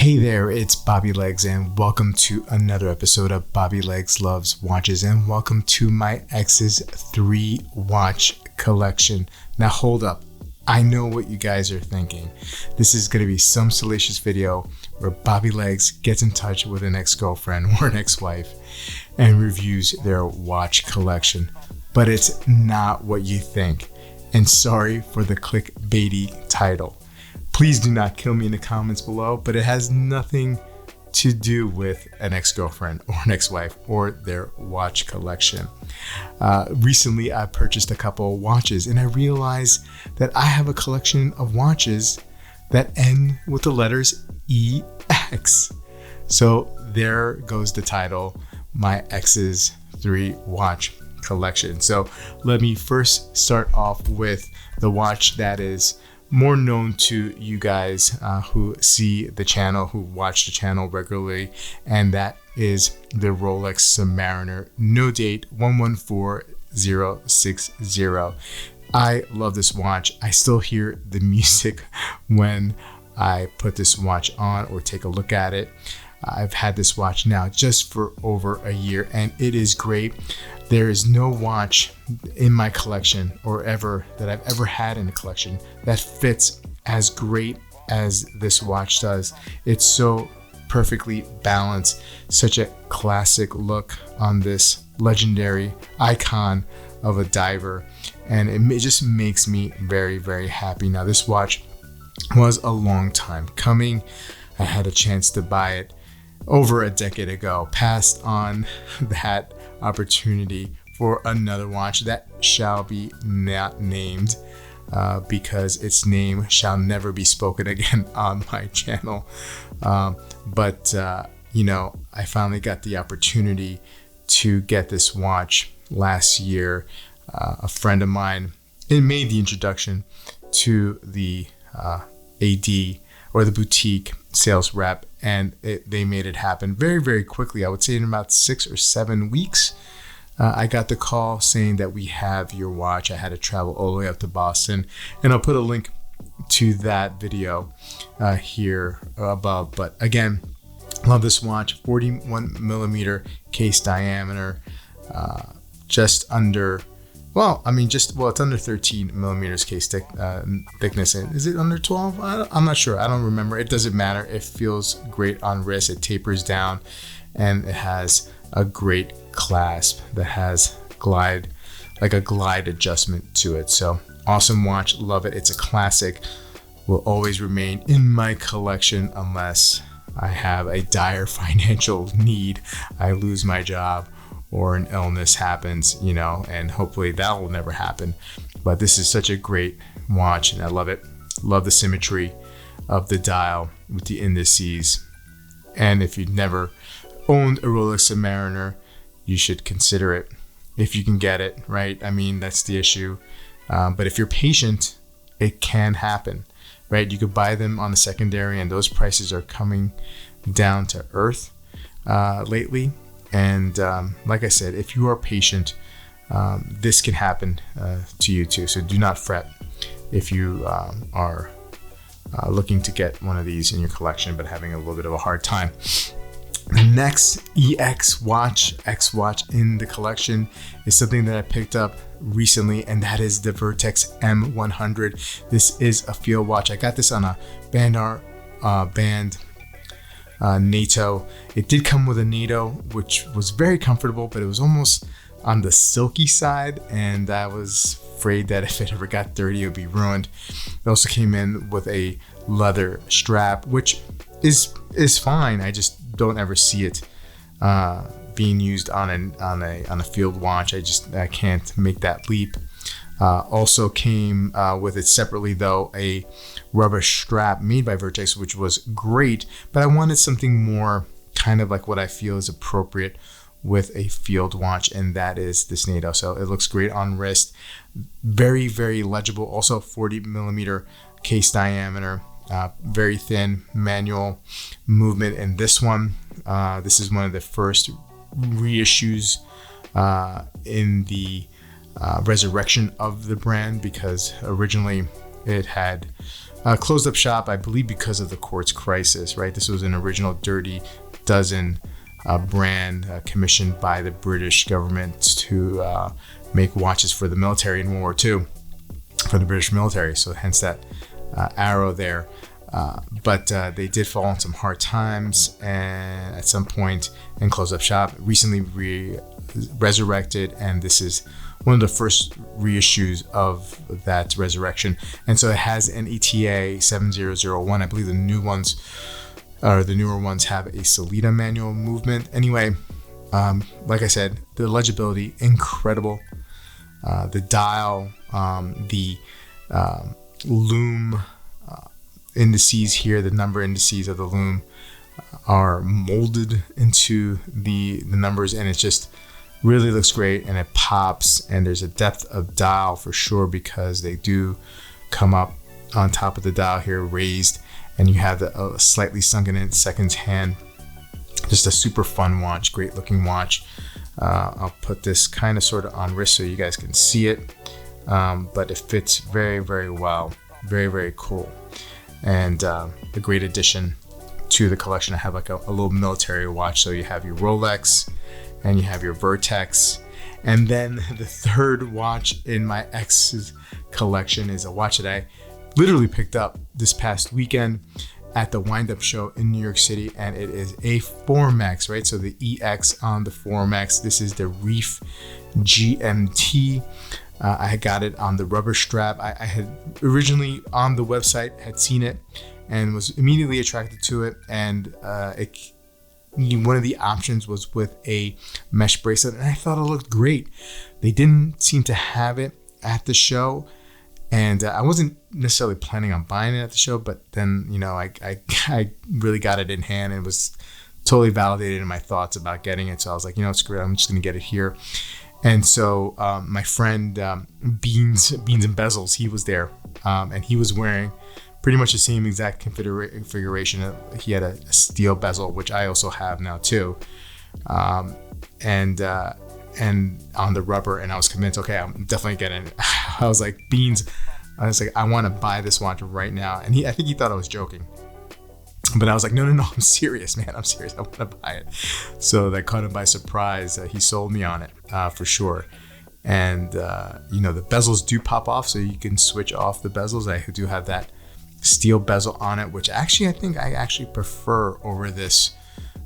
Hey there, it's Bobby Legs, and welcome to another episode of Bobby Legs Loves Watches, and welcome to my ex's 3 watch collection. Now hold up, I know what you guys are thinking. This is going to be some salacious video where Bobby Legs gets in touch with an ex-girlfriend or an ex-wife and reviews their watch collection. But it's not what you think, and sorry for the clickbaity title. Please do not kill me in the comments below, but it has nothing to do with an ex-girlfriend or an ex-wife or their watch collection. Recently, I purchased a couple of watches and I realized that I have a collection of watches that end with the letters EX. So there goes the title, my ex's 3 watch collection. So let me first start off with the watch that is more known to you guys who see the channel, who watch the channel regularly, and that is the Rolex Submariner, no date 114060. I love this watch. I still hear the music when I put this watch on or take a look at it. I've had this watch now just for over a year and it is great. There is no watch in my collection or that I've ever had in a collection that fits as great as this watch does. It's so perfectly balanced, such a classic look on this legendary icon of a diver, and it just makes me very, very happy. Now this watch was a long time coming. I had a chance to buy it over a decade ago, passed on that opportunity for another watch that shall be not named because its name shall never be spoken again on my channel. But you know, I finally got the opportunity to get this watch last year. A friend of mine made the introduction to the AD or the boutique sales rep, and they made it happen very, very quickly. I would say in about 6 or 7 weeks, I got the call saying that we have your watch. I had to travel all the way up to Boston, and I'll put a link to that video here above. But again, love this watch. 41 millimeter case diameter, just under, it's under 13 millimeters case thickness. Is it under 12? I'm not sure. I don't remember. It doesn't matter. It feels great on wrist. It tapers down, and it has a great clasp that has a glide adjustment to it. So awesome watch. Love it. It's a classic. Will always remain in my collection unless I have a dire financial need. I lose my job or an illness happens, you know, and hopefully that will never happen. But this is such a great watch and I love it. Love the symmetry of the dial with the indices. And if you've never owned a Rolex Submariner, you should consider it if you can get it, right? I mean, that's the issue. But if you're patient, it can happen, right? You could buy them on the secondary and those prices are coming down to earth lately. And like I said, if you are patient, this can happen to you too. So do not fret if you are looking to get one of these in your collection but having a little bit of a hard time. The next X watch in the collection is something that I picked up recently, and that is the Vertex M100. This is a field watch. I got this on a band NATO. It did come with a NATO, which was very comfortable, but it was almost on the silky side, and I was afraid that if it ever got dirty, it would be ruined. It also came in with a leather strap, which is fine. I just don't ever see it being used on a field watch. I can't make that leap. Also came with it separately though, a rubber strap made by Vertex, which was great, but I wanted something more kind of like what I feel is appropriate with a field watch, and that is this NATO. So it looks great on wrist, very, very legible. Also 40 millimeter case diameter, very thin manual movement in this one. This is one of the first reissues in the resurrection of the brand, because originally it had Closed up shop, I believe, because of the quartz crisis, right? This was an original Dirty Dozen brand commissioned by the British government to make watches for the military in World War II, for the British military. So hence that arrow there. But they did fall on some hard times, and at some point in closed up shop, recently resurrected, and this is one of the first reissues of that resurrection. And so it has an ETA 7001. I believe the new ones, or the newer ones, have a Salida manual movement. Anyway, like I said, the legibility, incredible. The dial, the lume indices here, the number indices of the lume are molded into the numbers, and it just really looks great, and it pops, and there's a depth of dial for sure, because they do come up on top of the dial here raised, and you have the slightly sunken in seconds hand. Just a super fun watch, great looking watch. I'll put this kind of sort of on wrist so you guys can see it, but it fits very, very well. Very, very cool, and a great addition to the collection. I have like a little military watch, so you have your Rolex and you have your Vertex, and then the third watch in my ex's collection is a watch that I literally picked up this past weekend at the wind-up show in New York City, and it is a Formex, right? So the EX on the Formex. This is the Reef GMT. I had got it on the rubber strap. I had originally on the website had seen it and was immediately attracted to it, and one of the options was with a mesh bracelet, and I thought it looked great. They didn't seem to have it at the show, and I wasn't necessarily planning on buying it at the show, but then, you know, I really got it in hand and was totally validated in my thoughts about getting it. So I was like, you know, screw it, I'm just gonna get it here. And so my friend Beans and Bezels, he was there, and he was wearing pretty much the same exact configuration. He had a steel bezel, which I also have now too, and on the rubber. And I was convinced, okay, I'm definitely getting it. I was like, Beans, I was like, I want to buy this watch right now. And I think he thought I was joking, but I was like, no, I'm serious, man. I'm serious. I want to buy it. So that caught him by surprise. He sold me on it for sure. And you know, the bezels do pop off, so you can switch off the bezels. I do have that steel bezel on it, which actually I think I actually prefer over this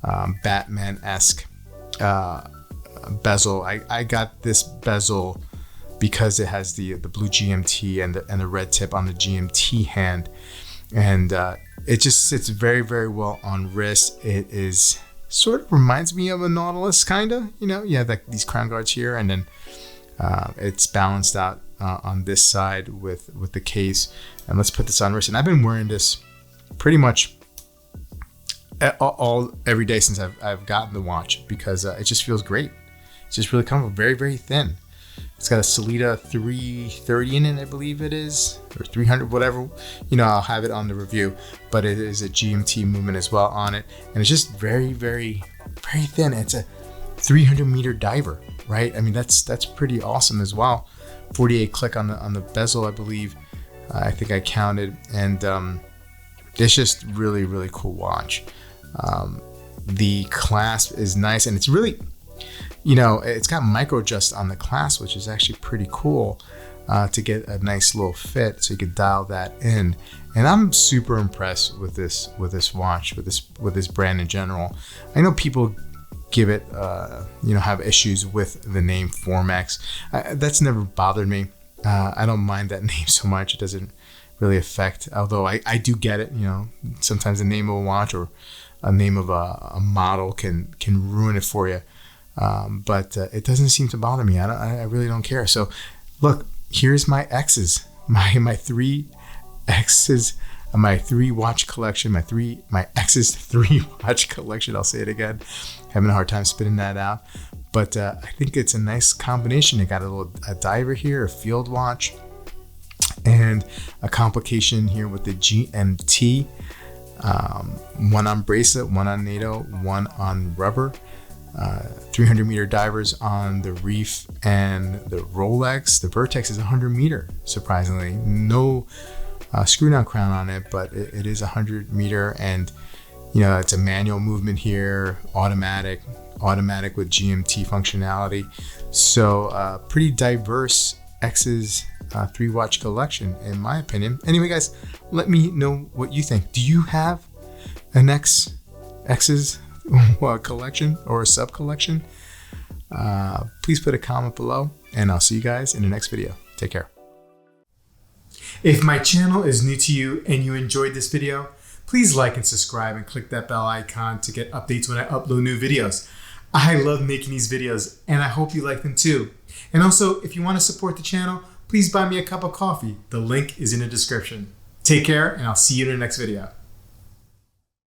Batman-esque bezel. I got this bezel because it has the blue GMT and the red tip on the GMT hand, and it just sits very, very well on wrist. It is sort of reminds me of a Nautilus, kind of, you know. You have like these crown guards here, and then it's balanced out on this side with the case. And let's put this on wrist. And I've been wearing this pretty much every day since I've gotten the watch, because it just feels great. It's just really comfortable, very, very thin. It's got a Salida 330 in it, I believe it is, or 300, whatever. You know, I'll have it on the review, but it is a GMT movement as well on it. And it's just very, very, very thin. It's a 300 meter diver, right? I mean, that's pretty awesome as well. 48 click on the bezel, I believe. I think I counted, and it's just really, really cool watch. The clasp is nice, and it's really, you know, it's got micro adjust on the clasp, which is actually pretty cool to get a nice little fit, so you could dial that in. And I'm super impressed with this watch, with this brand in general. I know people give it, you know, have issues with the name Formex. That's never bothered me. I don't mind that name so much. It doesn't really affect, although I do get it, you know, sometimes the name of a watch or a name of a model can ruin it for you. But it doesn't seem to bother me. I really don't care. So look, here's my X's, my three X's, my three watch collection, my X's three watch collection. I'll say it again. Having a hard time spitting that out. But I think it's a nice combination. It got a diver here, a field watch, and a complication here with the GMT. One on bracelet, one on NATO, one on rubber. 300 meter divers on the Reef and the Rolex. The Vertex is 100 meter, surprisingly. No screw down crown on it, but it is 100 meter, and you know, it's a manual movement here, automatic with GMT functionality. So pretty diverse X's 3-watch collection, in my opinion. Anyway, guys, let me know what you think. Do you have an X's collection or a sub collection? Please put a comment below, and I'll see you guys in the next video. Take care. If my channel is new to you and you enjoyed this video, please like and subscribe and click that bell icon to get updates when I upload new videos. I love making these videos, and I hope you like them too. And also, if you want to support the channel, please buy me a cup of coffee. The link is in the description. Take care, and I'll see you in the next video.